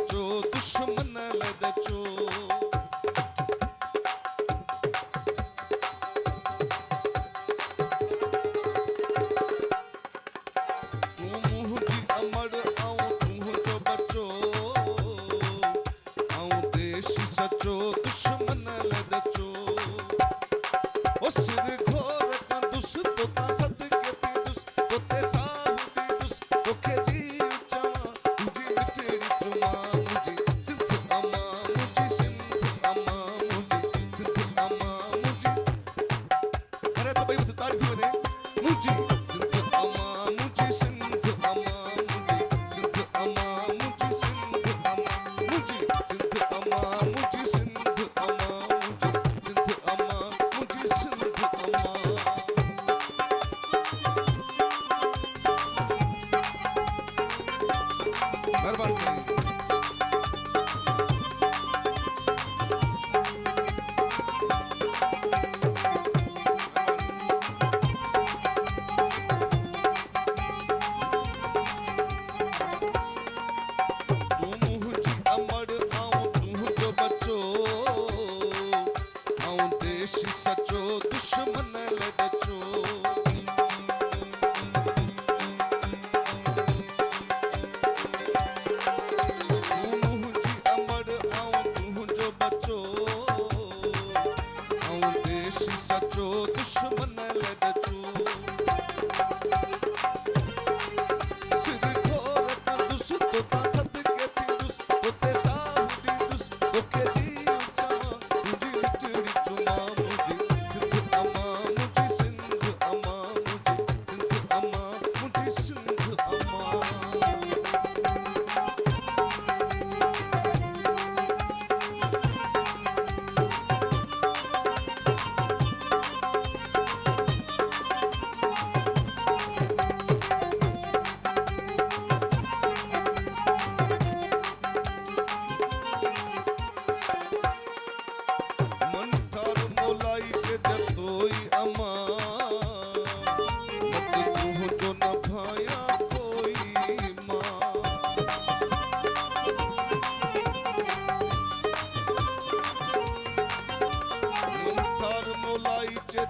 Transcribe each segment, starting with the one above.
सचो दुश्मन लदचो सचो दुश्मन लदचो ओ सिर घोर कंदुस तो ता सद के पीदुस तो ते साहु दीदुस ओखे जी उचावा तुझी मिठड़ी तुमा मुझी सिंध अमा मुझी सिंध अमा मुझी सिंध अमा मुझी अरे तो भाई मुझे तारीफ बने मुझी सिंध अमा मुझी सिंध अमा मुझी सिंध अमा मुझी सिंध अमा मुझी सिंध अमा मुझी सचो दुश्मन लदचो मुझी अमर आऊं तुझो बचो आऊं देश सचो दुश्मन लदचो सिर घोर कंदुस तो ता सद के पीदुस तो ते साहु दीदुस ओके जी उचावा तुझी मिठड़ी तुमा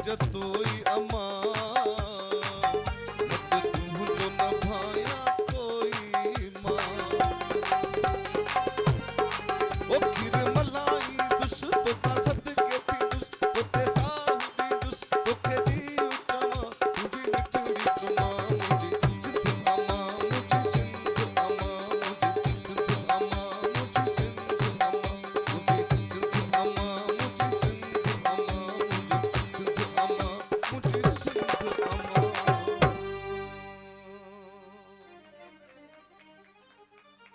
जतोई